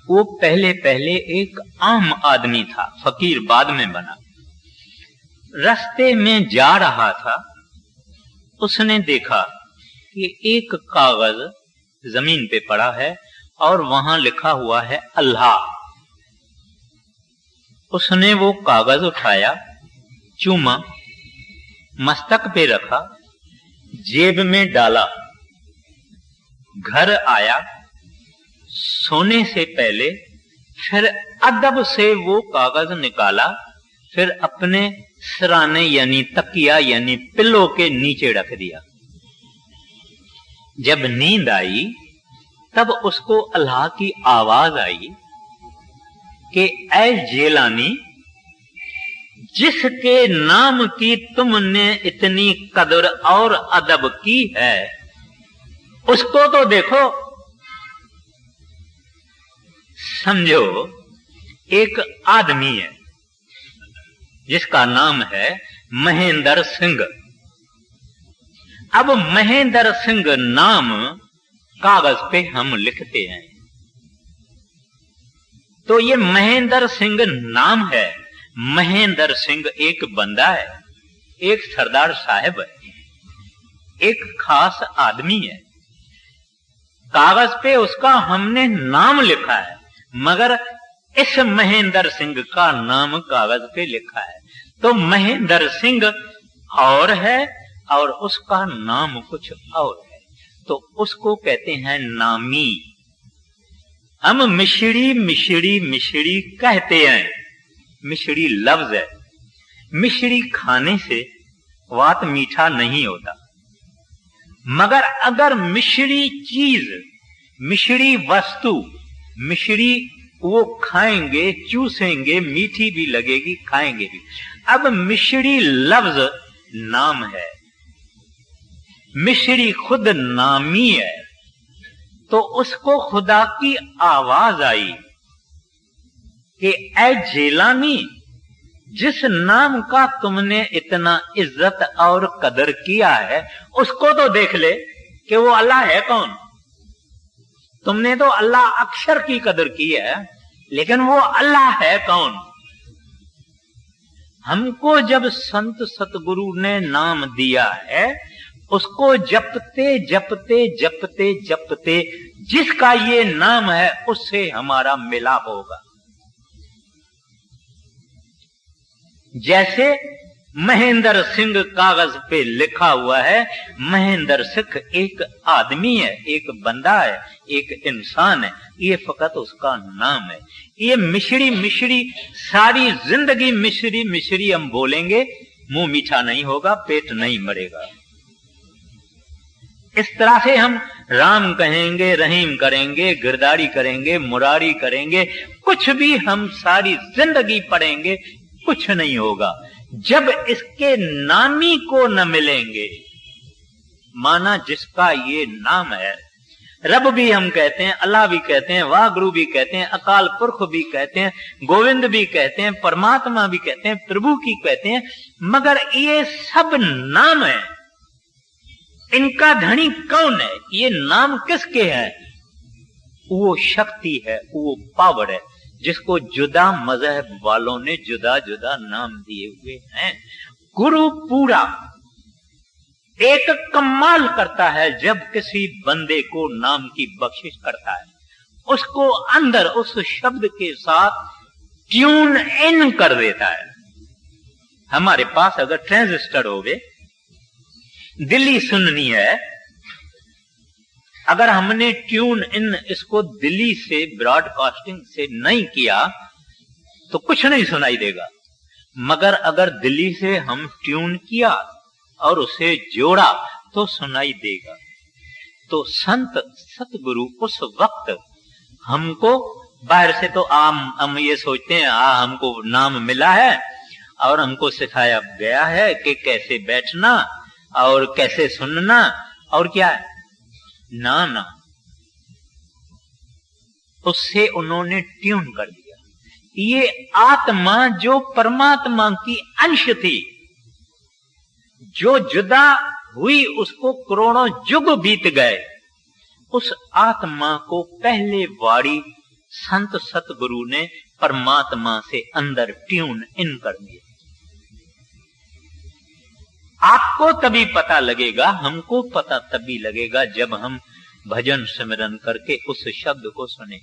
वो पहले पहले एक आम आदमी था, फकीर बाद में बना। रास्ते में जा रहा था, उसने देखा कि एक कागज जमीन पे पड़ा है और वहां लिखा हुआ है अल्लाह। उसने वो कागज उठाया, चूमा, मस्तक पे रखा, जेब में डाला, घर आया, सोने से पहले फिर अदब से वो कागज निकाला, फिर अपने सिराने यानी तकिया यानी पिल्लो के नीचे रख दिया। जब नींद आई तब उसको अल्लाह की आवाज आई कि ऐ जेलानी, जिसके नाम की तुमने इतनी कदर और अदब की है, उसको तो देखो। समझो एक आदमी है जिसका नाम है महेंद्र सिंह। अब महेंद्र सिंह नाम कागज पे हम लिखते हैं, तो ये महेंद्र सिंह नाम है। महेंद्र सिंह एक बंदा है, एक सरदार साहब है, एक खास आदमी है। कागज पे उसका हमने नाम लिखा है, मगर इस महेंद्र सिंह का नाम कागज पे लिखा है। तो महेंद्र सिंह और है और उसका नाम कुछ और है, तो उसको कहते हैं नामी। हम मिश्री मिश्री मिश्री कहते हैं, मिश्री लफ्ज है। मिश्री खाने से वात मीठा नहीं होता, मगर अगर मिश्री चीज, मिश्री वस्तु, मिश्री वो खाएंगे, चूसेंगे, मीठी भी लगेगी, खाएंगे भी। अब मिश्री लफ्ज नाम है, मिश्री खुद नामी है, तो उसको खुदा की आवाज आई कि ऐ जेलानी, जिस नाम का तुमने इतना इज्जत और कदर किया है, उसको तो देख ले कि वो अल्लाह है कौन। तुमने तो अल्लाह अक्षर की कदर की है, लेकिन वो अल्लाह है कौन। हमको जब संत सतगुरु ने नाम दिया है, उसको जपते जपते जपते जपते जिसका ये नाम है उससे हमारा मिलाप होगा। जैसे महेंद्र सिंह कागज पे लिखा हुआ है, महेंद्र सिंह एक आदमी है, एक बंदा है, एक इंसान है, ये फकत उसका नाम है। ये मिश्री मिश्री सारी जिंदगी मिश्री मिश्री हम बोलेंगे, मुंह मीठा नहीं होगा, पेट नहीं मरेगा। इस तरह से हम राम कहेंगे, रहीम करेंगे, गिरदारी करेंगे, मुरारी करेंगे, कुछ भी हम सारी जिंदगी पढ़ेंगे, कुछ नहीं होगा जब इसके नामी को न मिलेंगे। माना जिसका ये नाम है, रब भी हम कहते हैं, अल्लाह भी कहते हैं, वाहगुरु भी कहते हैं, अकाल पुरख भी कहते हैं, गोविंद भी कहते हैं, परमात्मा भी कहते हैं, प्रभु की कहते हैं, मगर ये सब नाम है। इनका धनी कौन है? ये नाम किसके हैं? वो शक्ति है, वो पावर है जिसको जुदा मजहब वालों ने जुदा जुदा नाम दिए हुए हैं। गुरु पूरा एक कमाल करता है जब किसी बंदे को नाम की बख्शिश करता है, उसको अंदर उस शब्द के साथ ट्यून इन कर देता है। हमारे पास अगर ट्रांजिस्टर होवे, दिल्ली सुननी है, अगर हमने ट्यून इन इसको दिल्ली से ब्रॉडकास्टिंग से नहीं किया तो कुछ नहीं सुनाई देगा। मगर अगर दिल्ली से हम ट्यून किया और उसे जोड़ा तो सुनाई देगा। तो संत सतगुरु उस वक्त हमको बाहर से तो हम ये सोचते हैं हमको नाम मिला है और हमको सिखाया गया है कि कैसे बैठना और कैसे सुनना और क्या है। ना ना, उससे उन्होंने ट्यून कर दिया। ये आत्मा जो परमात्मा की अंश थी, जो जुदा हुई उसको करोड़ों युग बीत गए, उस आत्मा को पहले वारी संत सतगुरु ने परमात्मा से अंदर ट्यून इन कर दिया। आपको तभी पता लगेगा, हमको पता तभी लगेगा जब हम भजन सिमरन करके उस शब्द को सुने।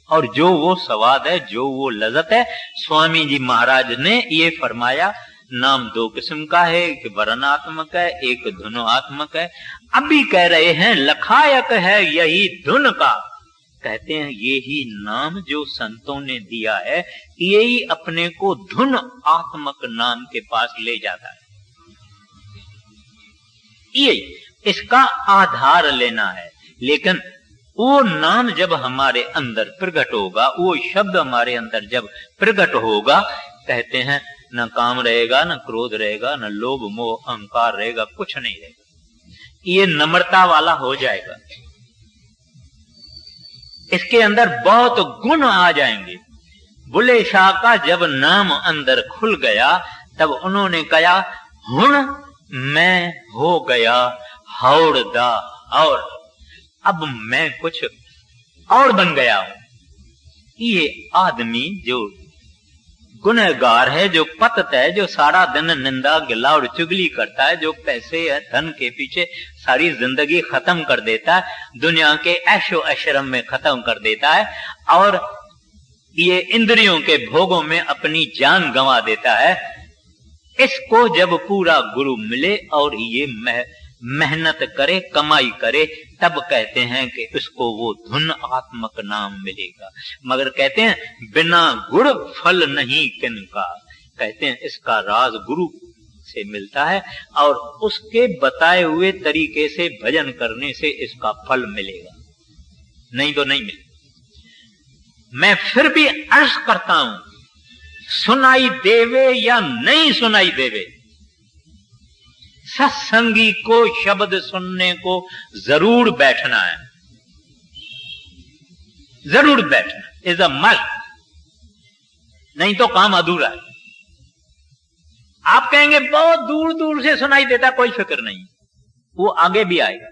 और जो वो स्वाद है, जो वो लज़त है, स्वामी जी महाराज ने ये फरमाया, नाम दो किस्म का है, एक वर्णात्मक है, एक धुनात्मक है। अभी कह रहे हैं लखायक है यही धुन का। कहते हैं यही नाम जो संतों ने दिया है, यही अपने को धुन आत्मक नाम के पास ले जाता है। ये इसका आधार लेना है। लेकिन वो नाम जब हमारे अंदर प्रकट होगा, वो शब्द हमारे अंदर जब प्रकट होगा, कहते हैं न काम रहेगा, न क्रोध रहेगा, न लोभ मोह अहंकार रहेगा, कुछ नहीं रहेगा। ये नम्रता वाला हो जाएगा। इसके अंदर बहुत गुण आ जाएंगे। बुले शाह का जब नाम अंदर खुल गया तब उन्होंने कहा, हुण मैं हो गया हौड़दा, और अब मैं कुछ और बन गया हूं। ये आदमी जो गुनहगार है, जो पतित है, जो सारा दिन निंदा गिला और चुगली करता है, जो पैसे या धन के पीछे सारी जिंदगी खत्म कर देता है, दुनिया के ऐशो ऐशरम में खत्म कर देता है और ये इंद्रियों के भोगों में अपनी जान गंवा देता है, इसको जब पूरा गुरु मिले और ये मेहनत करे, कमाई करे, तब कहते हैं कि इसको वो धुन आत्मक नाम मिलेगा। मगर कहते हैं बिना गुड़ फल नहीं किनका। कहते हैं इसका राज गुरु से मिलता है और उसके बताए हुए तरीके से भजन करने से इसका फल मिलेगा, नहीं तो नहीं मिलेगा। मैं फिर भी अर्ज करता हूं, सुनाई देवे या नहीं सुनाई देवे, सत्संगी को शब्द सुनने को जरूर बैठना है, जरूर बैठना इज अ मस्ट, नहीं तो काम अधूरा है। आप कहेंगे बहुत दूर दूर से सुनाई देता, कोई फिक्र नहीं, वो आगे भी आएगा।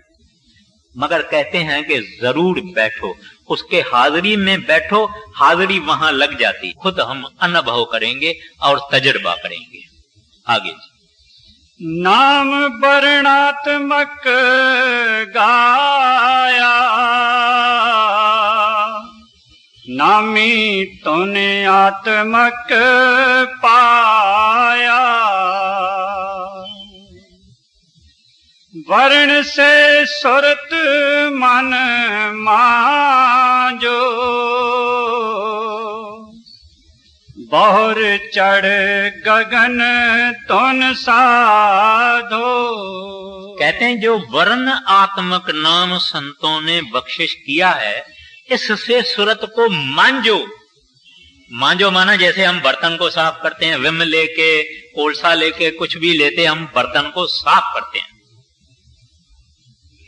मगर कहते हैं कि जरूर बैठो, उसके हाजिरी में बैठो, हाजिरी वहां लग जाती, खुद हम अनुभव करेंगे और तजुर्बा करेंगे। आगे नाम वर्णात्मक गाया, नामी तूने आत्मक पाया, वर्ण से सुरत मन मांजो, बहुर चढ़ गगन तुन साधो। कहते हैं जो वर्ण आत्मक नाम संतों ने बख्शिश किया है, इससे सुरत को मांजो। मांजो माना जैसे हम बर्तन को साफ करते हैं, विम लेके, कोलसा लेके, कुछ भी लेते हम बर्तन को साफ करते हैं।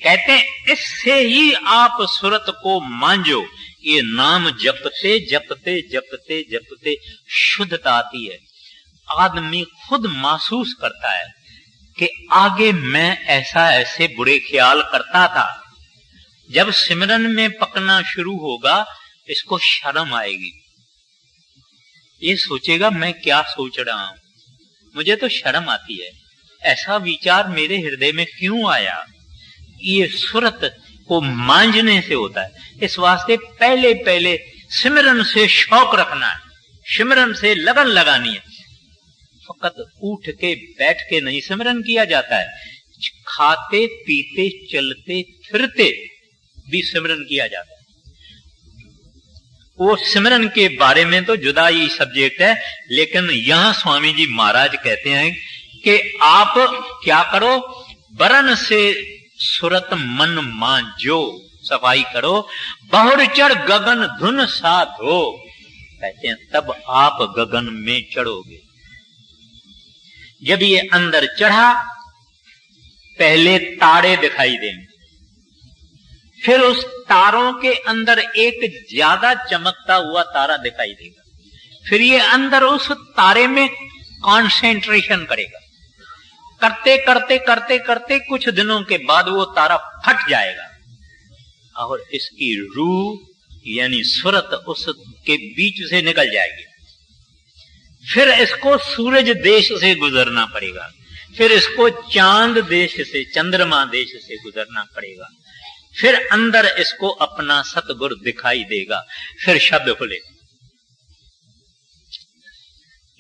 कहते हैं इससे ही आप सुरत को मांजो। ये नाम जपते जपते जपते जपते शुद्धता आती है। आदमी खुद महसूस करता है कि आगे मैं ऐसे बुरे ख्याल करता था। जब सिमरन में पकना शुरू होगा इसको शर्म आएगी, ये सोचेगा मैं क्या सोच रहा हूं, मुझे तो शर्म आती है, ऐसा विचार मेरे हृदय में क्यों आया। ये सुरत को मांझने से होता है। इस वास्ते पहले पहले सिमरन से शौक रखना है, सिमरन से लगन लगानी है। फकत उठ के बैठ के नहीं सिमरन किया जाता है, खाते पीते चलते फिरते भी सिमरन किया जाता है। वो सिमरन के बारे में तो जुदा ही सब्जेक्ट है, लेकिन यहां स्वामी जी महाराज कहते हैं कि आप क्या करो, बरन से सुरत मन मांझो, सफाई करो, बहुर चढ़ गगन धुन साधो। कहते हैं तब आप गगन में चढ़ोगे। जब ये अंदर चढ़ा, पहले तारे दिखाई देंगे, फिर उस तारों के अंदर एक ज्यादा चमकता हुआ तारा दिखाई देगा, फिर ये अंदर उस तारे में कंसंट्रेशन करेगा। करते करते करते करते कुछ दिनों के बाद वो तारा फट जाएगा और इसकी रूह यानी सुरत उसके बीच से निकल जाएगी। फिर इसको सूरज देश से गुजरना पड़ेगा, फिर इसको चांद देश से, चंद्रमा देश से गुजरना पड़ेगा, फिर अंदर इसको अपना सतगुरु दिखाई देगा, फिर शब्द खुलेगा।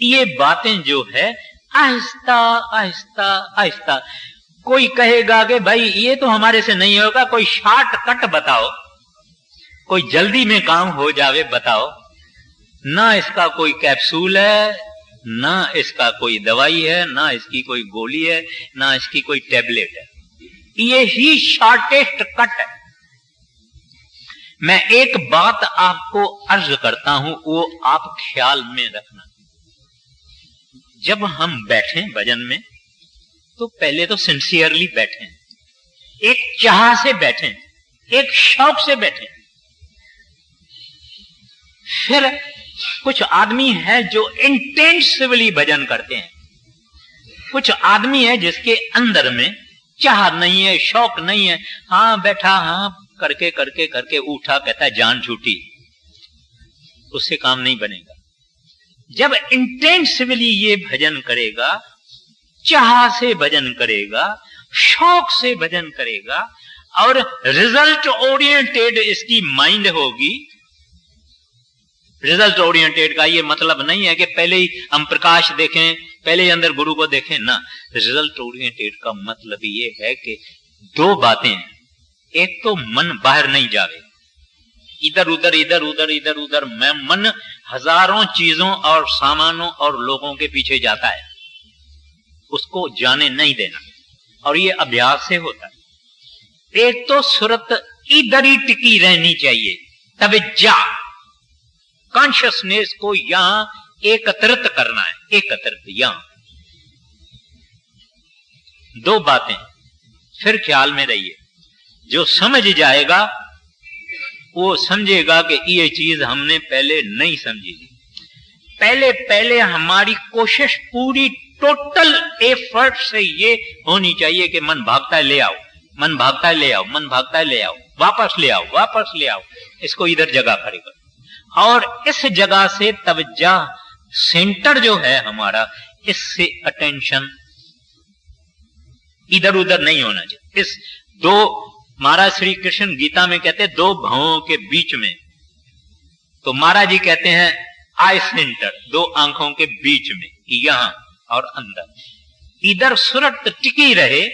ये बातें जो है आहिस्ता आहिस्ता आहिस्ता। कोई कहेगा कि भाई ये तो हमारे से नहीं होगा, कोई शॉर्टकट बताओ, कोई जल्दी में काम हो जावे बताओ। ना इसका कोई कैप्सूल है, ना इसका कोई दवाई है, ना इसकी कोई गोली है, ना इसकी कोई टैबलेट है, ये ही शॉर्टेस्ट कट है। मैं एक बात आपको अर्ज करता हूं, वो आप ख्याल में रखना। जब हम बैठे भजन में तो पहले तो सिंसियरली बैठे, एक चाह से बैठे, एक शौक से बैठे। फिर कुछ आदमी है जो इंटेंसिवली भजन करते हैं, कुछ आदमी है जिसके अंदर में चाह नहीं है, शौक नहीं है, हाँ बैठा, हाँ करके करके करके उठा, कहता है जान छूटी, उससे काम नहीं बनेगा। जब इंटेंसिवली ये भजन करेगा, चाह से भजन करेगा, शौक से भजन करेगा और रिजल्ट ओरिएंटेड इसकी माइंड होगी। रिजल्ट ओरिएंटेड का ये मतलब नहीं है कि पहले ही हम प्रकाश देखें, पहले ही अंदर गुरु को देखें ना। रिजल्ट ओरिएंटेड का मतलब ये है कि दो बातें हैं। एक तो मन बाहर नहीं जावे, इधर उधर इधर उधर इधर उधर मैं मन हजारों चीजों और सामानों और लोगों के पीछे जाता है, उसको जाने नहीं देना, और ये अभ्यास से होता है। एक तो सुरत इधर ही टिकी रहनी चाहिए, तवज्जा कॉन्शियसनेस को यहां एकत्रित करना है, एकत्रित यहां। दो बातें, फिर ख्याल में रहिए। जो समझ जाएगा वो समझेगा कि ये चीज हमने पहले नहीं समझी थी। पहले पहले हमारी कोशिश पूरी टोटल एफर्ट से ये होनी चाहिए कि मन भागता है ले आओ, मन भागता है ले आओ, मन भागता है ले आओ, वापस ले आओ, वापस ले आओ, इसको इधर जगह करेगा। और इस जगह से तवज्जा सेंटर जो है हमारा, इससे अटेंशन इधर उधर नहीं होना चाहिए। इस दो, महाराज श्री कृष्ण गीता में कहते हैं दो भावों के बीच में, तो महाराज जी कहते हैं आई सेंटर, दो आंखों के बीच में, यहां और अंदर। इधर सुरत टिकी रहे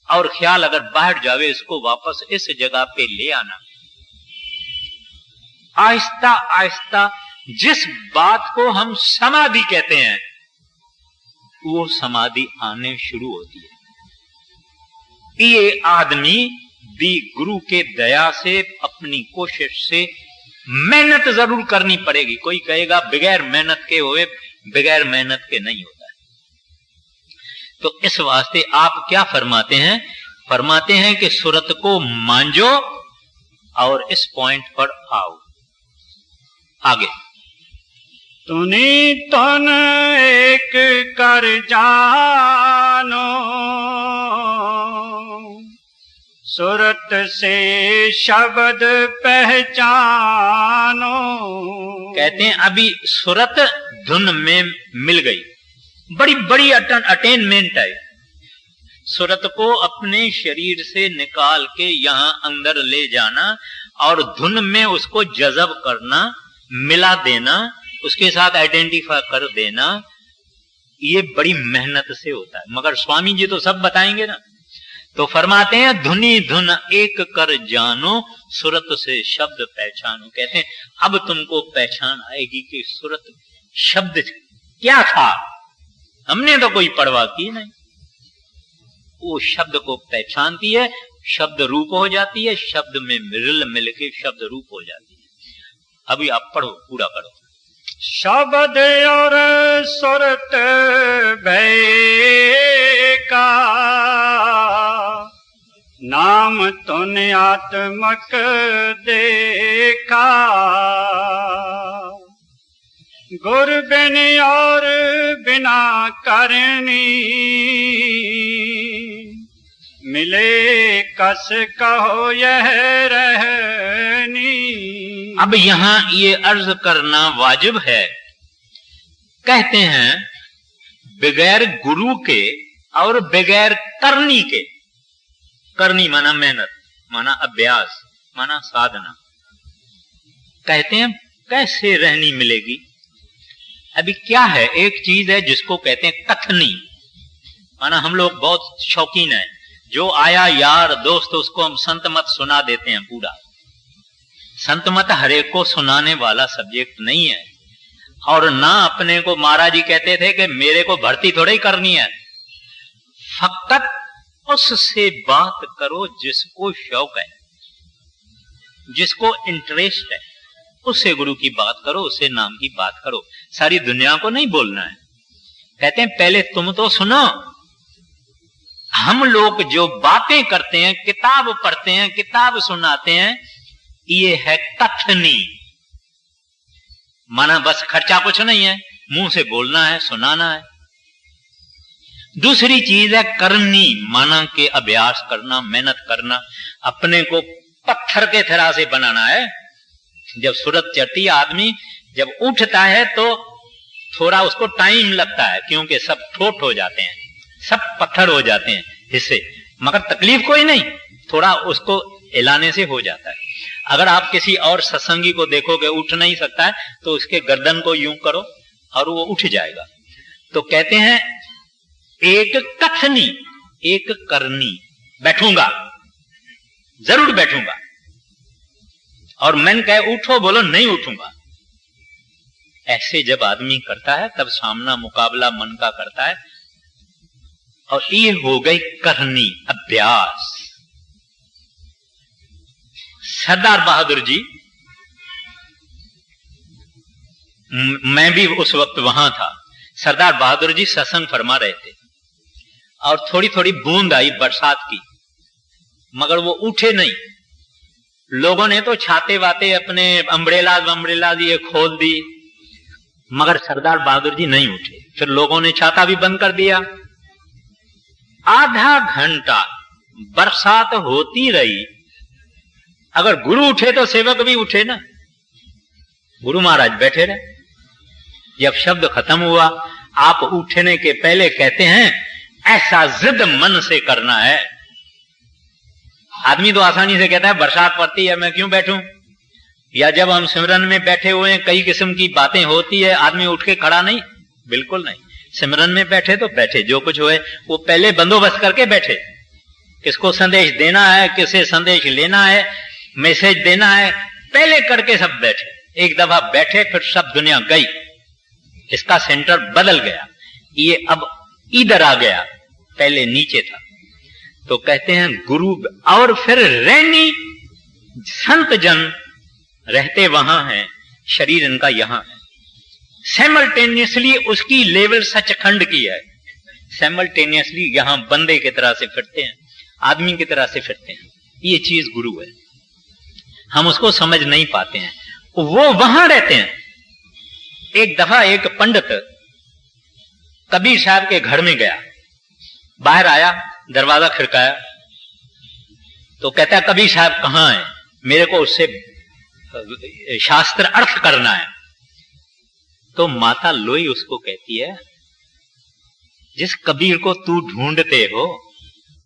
और ख्याल अगर बाहर जावे इसको वापस इस जगह पे ले आना। आहिस्ता आहिस्ता जिस बात को हम समाधि कहते हैं वो समाधि आने शुरू होती है। ये आदमी भी गुरु के दया से, अपनी कोशिश से, मेहनत जरूर करनी पड़ेगी। कोई कहेगा बगैर मेहनत के हुए, बगैर मेहनत के नहीं होता है। तो इस वास्ते आप क्या फरमाते हैं? फरमाते हैं कि सुरत को मांझो और इस पॉइंट पर आओ। आगे तुनी तुन एक कर जानो, सुरत से शब्द पहचानो। कहते हैं अभी सुरत धुन में मिल गई, बड़ी बड़ी अटेनमेंट है। सुरत को अपने शरीर से निकाल के यहां अंदर ले जाना और धुन में उसको जज़ब करना, मिला देना, उसके साथ आइडेंटिफाई कर देना, ये बड़ी मेहनत से होता है। मगर स्वामी जी तो सब बताएंगे ना। तो फरमाते हैं धुनी धुन एक कर जानो, सुरत से शब्द पहचानो। कहते हैं अब तुमको पहचान आएगी कि सुरत शब्द क्या था। हमने तो कोई परवाह की नहीं। वो शब्द को पहचानती है, शब्द रूप हो जाती है, शब्द में मिल के शब्द रूप हो जाती है। अभी आप पढ़ो, पूरा करो। शब्द और सुरत भय का नाम तूने आत्मक देखा। गुर बिन और बिना करनी मिले कस कहो यह रहनी। अब यहां ये अर्ज करना वाजिब है। कहते हैं बगैर गुरु के और बगैर करनी के, करनी माना मेहनत, माना अभ्यास, माना साधना, कहते हैं कैसे रहनी मिलेगी। अभी क्या है, एक चीज है जिसको कहते हैं कथनी, माना हम लोग बहुत शौकीन है, जो आया यार दोस्त उसको हम संत मत सुना देते हैं पूरा। संत मत हरेक को सुनाने वाला सब्जेक्ट नहीं है। और ना अपने को महाराज जी कहते थे कि मेरे को भर्ती थोड़ा ही करनी है, फकत उससे बात करो जिसको शौक है, जिसको इंटरेस्ट है, उससे गुरु की बात करो, उससे नाम की बात करो। सारी दुनिया को नहीं बोलना है। कहते हैं पहले तुम तो सुनो। हम लोग जो बातें करते हैं, किताब पढ़ते हैं, किताब सुनाते हैं, ये है कथनी, माना बस खर्चा कुछ नहीं है, मुंह से बोलना है, सुनाना है। दूसरी चीज है करनी, माना के अभ्यास करना, मेहनत करना, अपने को पत्थर के तरह से बनाना है। जब सूरत चढ़ती है, आदमी जब उठता है तो थोड़ा उसको टाइम लगता है, क्योंकि सब ठोट हो जाते हैं, सब पत्थर हो जाते हैं हिस्से, मगर तकलीफ कोई नहीं, थोड़ा उसको हिलाने से हो जाता है। अगर आप किसी और सत्संगी को देखोगे उठ नहीं सकता है, तो उसके गर्दन को यूं करो और वो उठ जाएगा। तो कहते हैं एक कथनी, एक करनी। बैठूंगा, जरूर बैठूंगा, और मन कहे उठो, बोलो नहीं उठूंगा। ऐसे जब आदमी करता है तब सामना मुकाबला मन का करता है, और ये हो गई करनी, अभ्यास। सरदार बहादुर जी, मैं भी उस वक्त वहां था, सरदार बहादुर जी सत्संग फरमा रहे थे और थोड़ी थोड़ी बूंद आई बरसात की, मगर वो उठे नहीं। लोगों ने तो छाते वाते अपने अम्ब्रेला ये खोल दी, मगर सरदार बहादुर जी नहीं उठे। फिर लोगों ने छाता भी बंद कर दिया। आधा घंटा बरसात होती रही। अगर गुरु उठे तो सेवक भी उठे ना। गुरु महाराज बैठे रहे। जब शब्द खत्म हुआ, आप उठने के पहले कहते हैं ऐसा जिद मन से करना है। आदमी तो आसानी से कहता है बरसात पड़ती है मैं क्यों बैठूं, या जब हम सिमरन में बैठे हुए हैं कई किस्म की बातें होती है, आदमी उठ के खड़ा नहीं, बिल्कुल नहीं। सिमरन में बैठे तो बैठे, जो कुछ हुए वो पहले बंदोबस्त करके बैठे। किसको संदेश देना है, किसे संदेश लेना है, मैसेज देना है, पहले करके सब बैठे। एक दफा बैठे फिर सब दुनिया गई, इसका सेंटर बदल गया, ये अब इधर आ गया, पहले नीचे था। तो कहते हैं गुरु, और फिर रहनी, संत जन रहते वहां हैं, शरीर इनका यहां है। सैमल्टेनियसली उसकी लेवल सचखंड की है, सैमल्टेनियसली यहां बंदे की तरह से फिरते हैं, आदमी की तरह से फिरते हैं। ये चीज गुरु है, हम उसको समझ नहीं पाते हैं, वो वहां रहते हैं। एक दफा एक पंडित कबीर साहब के घर में गया, बाहर आया, दरवाजा खिड़काया, तो कहता है कबीर साहब कहाँ है, मेरे को उससे शास्त्र अर्थ करना है। तो माता लोई उसको कहती है, जिस कबीर को तू ढूंढते हो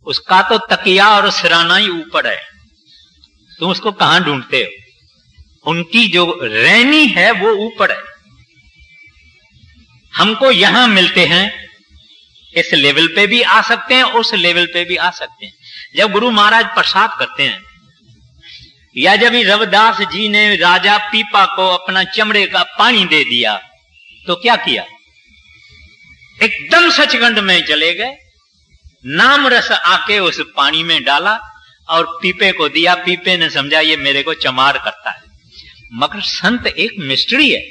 उसका तो तकिया और सिराना ही ऊपर है, तुम उसको कहां ढूंढते हो? उनकी जो रहनी है वो ऊपर है। हमको यहां मिलते हैं, इस लेवल पे भी आ सकते हैं, उस लेवल पे भी आ सकते हैं। जब गुरु महाराज प्रसाद करते हैं, या जब रविदास जी ने राजा पीपा को अपना चमड़े का पानी दे दिया, तो क्या किया? एकदम सचखंड में चले गए, नाम रस आके उस पानी में डाला और पीपे को दिया। पीपे ने समझा ये मेरे को चमार करता है। मगर संत एक मिस्ट्री है,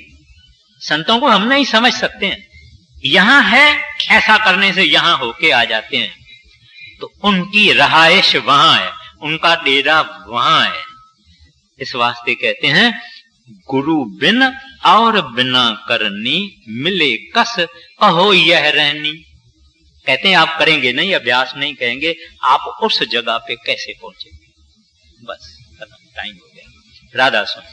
संतों को हम नहीं समझ सकते हैं। यहां है, ऐसा करने से यहां होके आ जाते हैं। तो उनकी रहाइश वहां है, उनका डेरा वहां है। इस वास्ते कहते हैं गुरु बिन और बिना करनी, मिले कस कहो यह रहनी। कहते हैं आप करेंगे नहीं, अभ्यास नहीं करेंगे, आप उस जगह पे कैसे पहुंचेंगे? बस टाइम हो गया। राधा सुन।